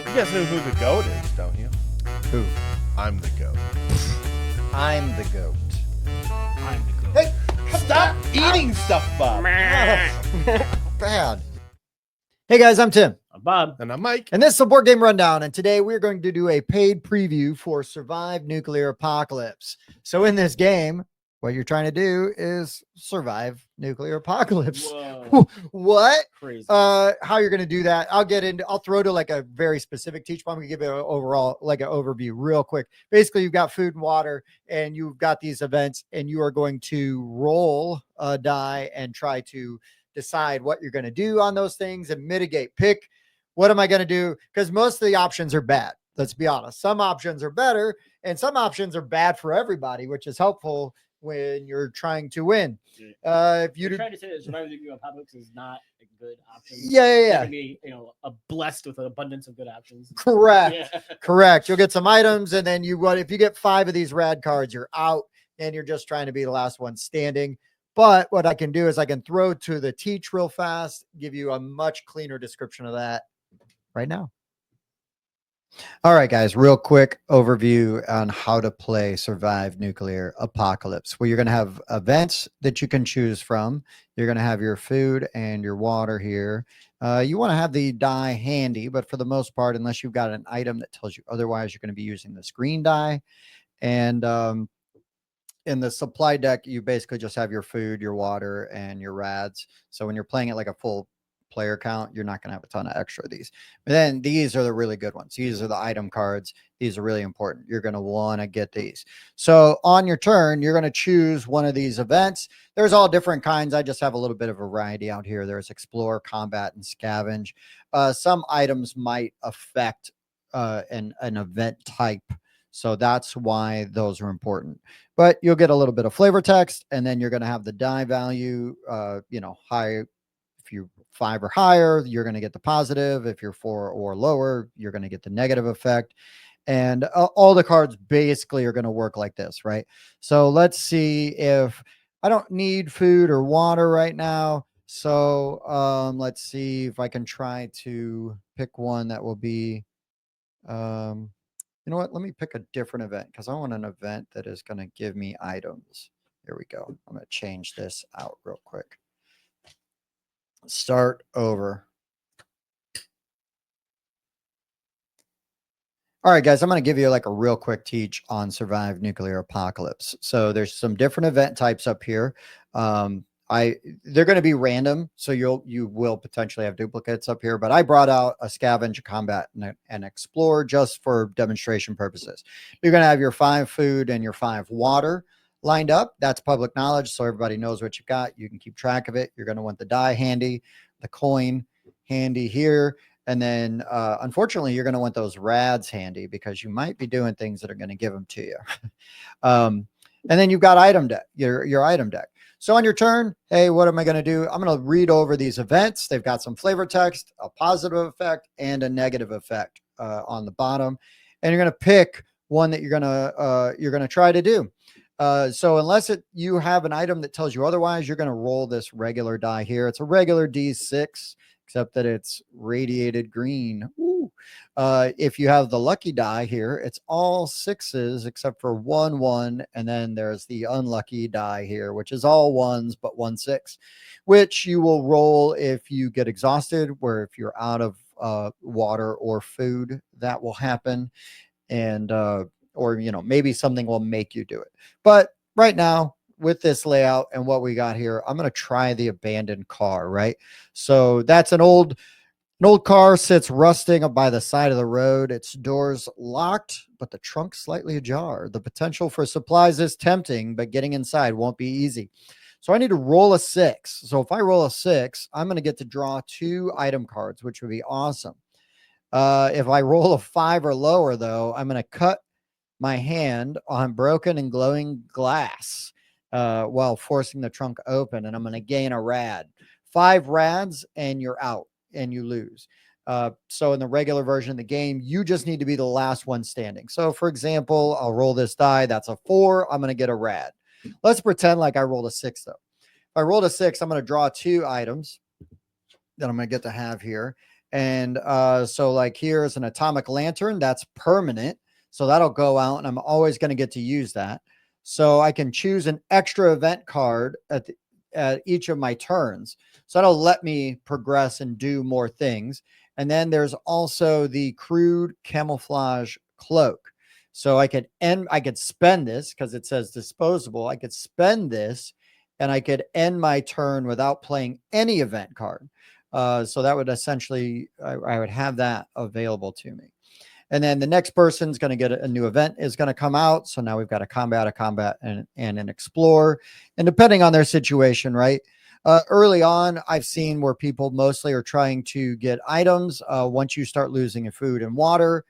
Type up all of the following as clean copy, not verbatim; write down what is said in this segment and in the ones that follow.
You guys know who the goat is, don't you? Who? I'm the goat. I'm the goat. I'm the goat. Hey, stop eating stuff, Bob. Bad. Hey guys, I'm Tim. I'm Bob. And I'm Mike. And this is the Board Game Rundown. And today we're going to do a paid preview for Survive Nuclear Apocalypse. So in this game, what you're trying to do is survive nuclear apocalypse. Whoa. What? Crazy. How you're going to do that? I'll throw to like a very specific teach. I'm going to give it an overall, like an overview real quick. Basically, you've got food and water and you've got these events and you are going to roll a die and try to decide what you're going to do on those things and mitigate. Pick, what am I going to do? Because most of the options are bad. Let's be honest. Some options are better and some options are bad for everybody, which is helpful when you're trying to win. If You're trying to say that surviving the apocalypse is not a good option. Yeah. Be, blessed with an abundance of good options. Correct. Yeah. Correct. You'll get some items, and then if you get 5 of these rad cards, you're out, and you're just trying to be the last one standing. But what I can do is I can throw to the teach real fast, give you a much cleaner description of that right now. All right, guys, real quick overview on how to play Survive Nuclear Apocalypse. Well, you're going to have events that you can choose from. You're going to have your food and your water here. You want to have the die handy, but for the most part, unless you've got an item that tells you otherwise, you're going to be using this green die. And in the supply deck, you basically just have your food, your water, and your rads. So when you're playing it like a full player count, you're not going to have a ton of extra of these. But then these are the really good ones. These are the item cards. These are really important. You're going to want to get these. So on your turn, you're going to choose one of these events. There's all different kinds. I just have a little bit of variety out here. There's explore, combat, and scavenge. Some items might affect an event type. So that's why those are important. But you'll get a little bit of flavor text, and then you're going to have the die value, high. If you're 5 or higher, you're going to get the positive. If you're 4 or lower, you're going to get the negative effect. And all the cards basically are going to work like this, right? So let's see if I don't need food or water right now. So let's see if I can try to pick one that will be, you know what? Let me pick a different event because I want an event that is going to give me items. Here we go. I'm going to change this out real quick. Start over. All right, guys, I'm going to give you like a real quick teach on Survive Nuclear Apocalypse. So there's some different event types up here. They're going to be random, so you will potentially have duplicates up here, but I brought out a scavenge, combat, and explore just for demonstration purposes. You're going to have your 5 food and your 5 water lined up. That's public knowledge, so everybody knows what you've got. You can keep track of it. You're going to want the die handy, the coin handy here, and then unfortunately, you're going to want those rads handy because you might be doing things that are going to give them to you. And then you've got item deck, your item deck. So on your turn, hey, what am I going to do? I'm going to read over these events. They've got some flavor text, a positive effect, and a negative effect on the bottom, and you're going to pick one that you're going to try to do. So unless you have an item that tells you otherwise, you're going to roll this regular die here. It's a regular D6, except that it's radiated green. Ooh. If you have the lucky die here, it's all 6s except for 1 1. And then there's the unlucky die here, which is all 1s, but 1 6, which you will roll if you get exhausted, where if you're out of water or food, that will happen. And, or, maybe something will make you do it. But right now, with this layout and what we got here, I'm going to try the abandoned car, right? So that's an old car sits rusting up by the side of the road. Its doors locked, but the trunk slightly ajar. The potential for supplies is tempting, but getting inside won't be easy. So I need to roll a 6. So if I roll a 6, I'm going to get to draw 2 item cards, which would be awesome. If I roll a 5 or lower, though, I'm going to cut my hand on broken and glowing glass while forcing the trunk open, and I'm going to gain a rad. 5 rads, and you're out, and you lose. So in the regular version of the game, you just need to be the last one standing. So, for example, I'll roll this die. That's a 4. I'm going to get a rad. Let's pretend like I rolled a 6, though. If I rolled a 6, I'm going to draw 2 items that I'm going to get to have here. And so like here's an atomic lantern that's permanent. So that'll go out and I'm always going to get to use that. So I can choose an extra event card at each of my turns. So that'll let me progress and do more things. And then there's also the crude camouflage cloak. So I could spend this because it says disposable. I could spend this and I could end my turn without playing any event card. So that would essentially, I would have that available to me. And then the next person's going to get a new event is going to come out. So now we've got a combat, and an explore. And depending on their situation, right? Early on, I've seen where people mostly are trying to get items. Once you start losing in food and water,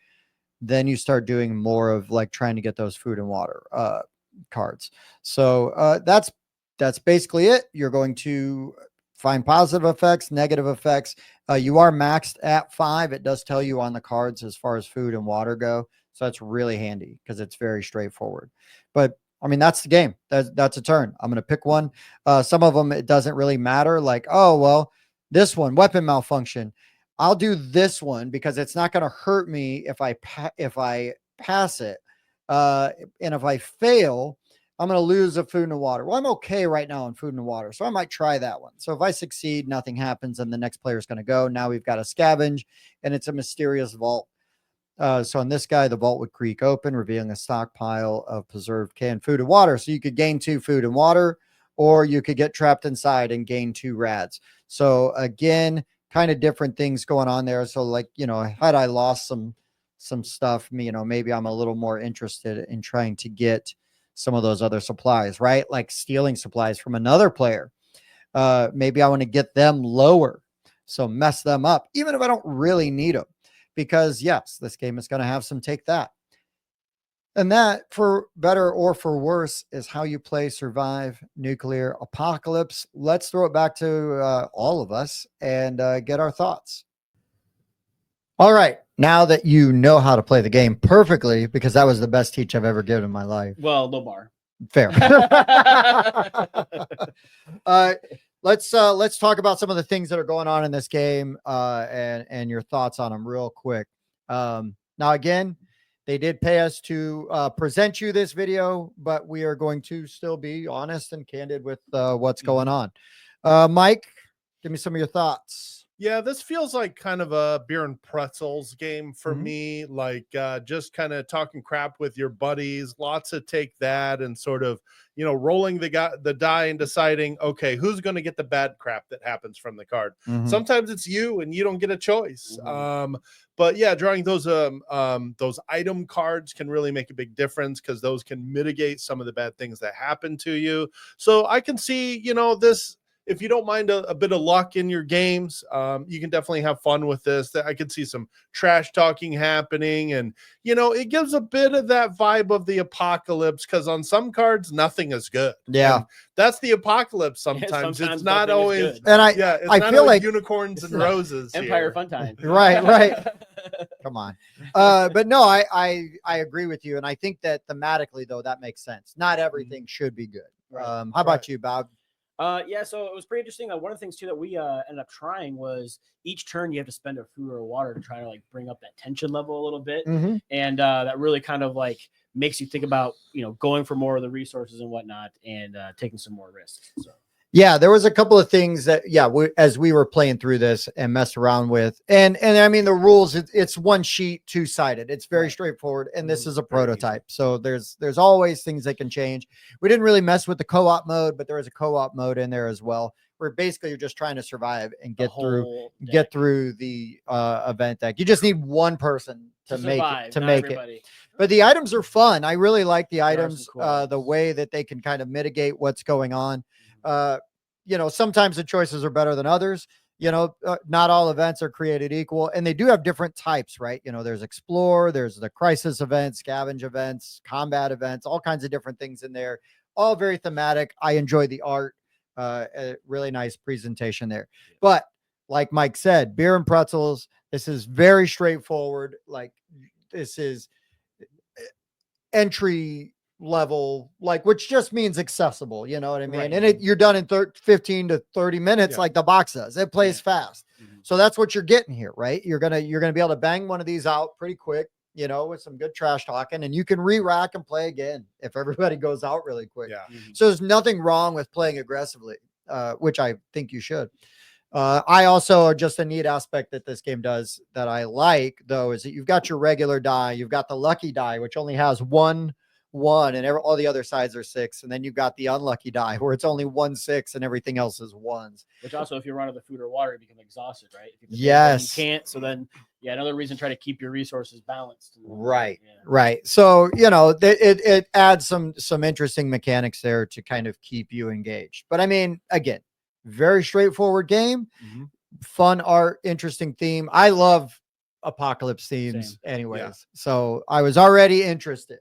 then you start doing more of like trying to get those food and water cards. So that's basically it. You're going to find positive effects, negative effects. You are maxed at 5. It does tell you on the cards as far as food and water go. So that's really handy because it's very straightforward. But I mean, that's the game. That's a turn. I'm going to pick one. Some of them, it doesn't really matter. Like, oh, well, this one, weapon malfunction. I'll do this one because it's not going to hurt me if I pass it. And if I fail, I'm going to lose a food and water. Well, I'm okay right now on food and water, so I might try that one. So if I succeed, nothing happens, and the next player is going to go. Now we've got a scavenge, and it's a mysterious vault. So on this guy, the vault would creak open, revealing a stockpile of preserved canned food and water. So you could gain 2 food and water, or you could get trapped inside and gain 2 rads. So again, kind of different things going on there. So like, had I lost some stuff, maybe I'm a little more interested in trying to get some of those other supplies, right? Like stealing supplies from another player. Maybe I want to get them lower. So mess them up, even if I don't really need them. Because yes, this game is going to have some take that. And that, for better or for worse, is how you play Survive Nuclear Apocalypse. Let's throw it back to all of us and get our thoughts. All right. Now that you know how to play the game perfectly, because that was the best teach I've ever given in my life. Well, low bar. Fair. Let's talk about some of the things that are going on in this game and your thoughts on them real quick. Now, again, they did pay us to present you this video, but we are going to still be honest and candid with what's going on. Mike, give me some of your thoughts. Yeah, this feels like kind of a beer and pretzels game for me, like just kind of talking crap with your buddies, lots of take that and sort of, rolling the die and deciding, okay, who's going to get the bad crap that happens from the card. Sometimes it's you and you don't get a choice. But yeah, drawing those item cards can really make a big difference because those can mitigate some of the bad things that happen to you. So I can see, this. If you don't mind a bit of luck in your games, you can definitely have fun with this. I could see some trash talking happening. And, it gives a bit of that vibe of the apocalypse because on some cards, nothing is good. Yeah. And that's the apocalypse sometimes. Sometimes it's not always. And I feel like unicorns and roses. Empire Fun Time. Right. Come on. But no, I agree with you. And I think that thematically, though, that makes sense. Not everything should be good. Right. How about you, Bob? Yeah, so it was pretty interesting. One of the things too that we ended up trying was each turn you have to spend a food or water to try to like bring up that tension level a little bit, and that really kind of like makes you think about going for more of the resources and whatnot, and taking some more risks. So. Yeah, there was a couple of things that, as we were playing through this and messed around with, and I mean the rules, it's one sheet, 2-sided. It's very straightforward, and this is a prototype, so there's always things that can change. We didn't really mess with the co-op mode, but there is a co-op mode in there as well, where basically you're just trying to survive and get through the event deck. You just need one person to make it. But the items are fun. I really like the items, cool the way that they can kind of mitigate what's going on. Sometimes the choices are better than others. Not all events are created equal, and they do have different types, right? There's explore, there's the crisis events, scavenge events, combat events, all kinds of different things in there, all very thematic. I enjoy the art, a really nice presentation there. But like Mike said, beer and pretzels, this is very straightforward. Like this is entry level, like, which just means accessible, you know what I mean? Right. And you're done in 15 to 30 minutes, like the box does. It plays fast. So that's what you're getting here, right? You're gonna be able to bang one of these out pretty quick, with some good trash talking, and you can re-rack and play again if everybody goes out really quick. Yeah. So there's nothing wrong with playing aggressively, which I think you should. I also, just a neat aspect that this game does that I like, though, is that you've got your regular die, you've got the lucky die, which only has one, and all the other sides are 6, and then you've got the unlucky die where it's only 1 6 and everything else is 1s. Which also, if you run out of food or water, you become exhausted, right? If you Yes. you can't. So then, another reason to try to keep your resources balanced. Right. Yeah. Right. So, it adds some interesting mechanics there to kind of keep you engaged. But I mean, again, very straightforward game, fun art, interesting theme. I love apocalypse themes anyways. Yeah. So I was already interested.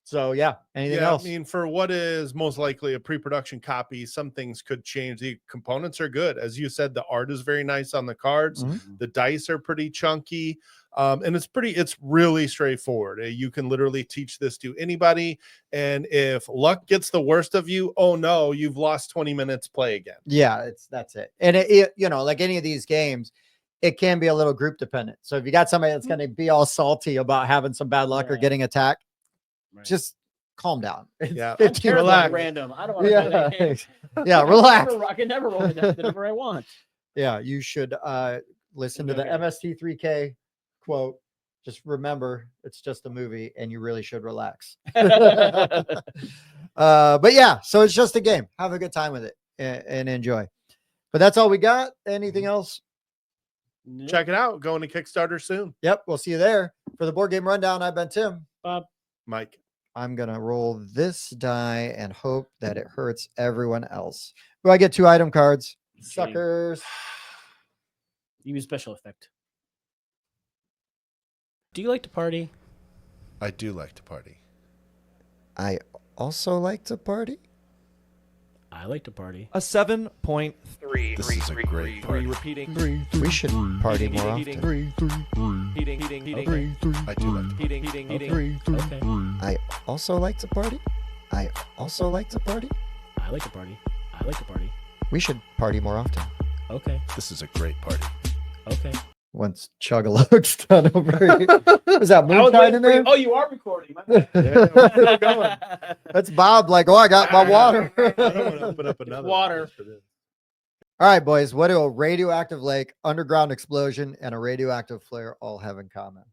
So yeah, anything else? I mean, for what is most likely a pre-production copy, some things could change. The components are good. As you said, the art is very nice on the cards. The dice are pretty chunky. And it's really straightforward. You can literally teach this to anybody. And if luck gets the worst of you, oh no, you've lost 20 minutes, play again. Yeah, that's it. And it like any of these games, it can be a little group dependent. So if you got somebody that's going to be all salty about having some bad luck or getting attacked, just calm down. Yeah, 15 relax. Random. I don't want to play that game. Yeah, relax. I can never roll whatever I want. Yeah, you should listen to the MST3K quote. Just remember, it's just a movie, and you really should relax. But yeah, so it's just a game. Have a good time with it and enjoy. But that's all we got. Anything else? Check it out. Going to Kickstarter soon. Yep, we'll see you there. For the Board Game Rundown, I've been Tim. Bob. Mike. I'm going to roll this die and hope that it hurts everyone else. Do I get 2 item cards? Suckers. You use special effect. Do you like to party? I do like to party. I also like to party. I like to party. A 7.3. This is a great party. Repeating. We should party more often. Heating. I do like to party. Heating. Okay. I also like to party. I also like to party. I like to party. I like to party. We should party more often. Okay. This is a great party. Okay. Once Chug-a-Lug's done over here. Was that moonshine in there? Oh, you are recording. Yeah, we're still going. That's Bob like, I got my water. I don't want to open up another Water. All right, boys. What do a radioactive lake, underground explosion, and a radioactive flare all have in common?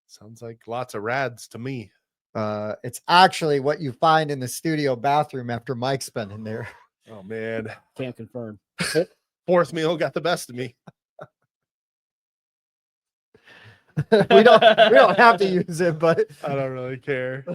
Sounds like lots of rads to me. It's actually what you find in the studio bathroom after Mike's been in there. Oh man. Can't confirm. Fourth meal got the best of me. we don't have to use it, but I don't really care.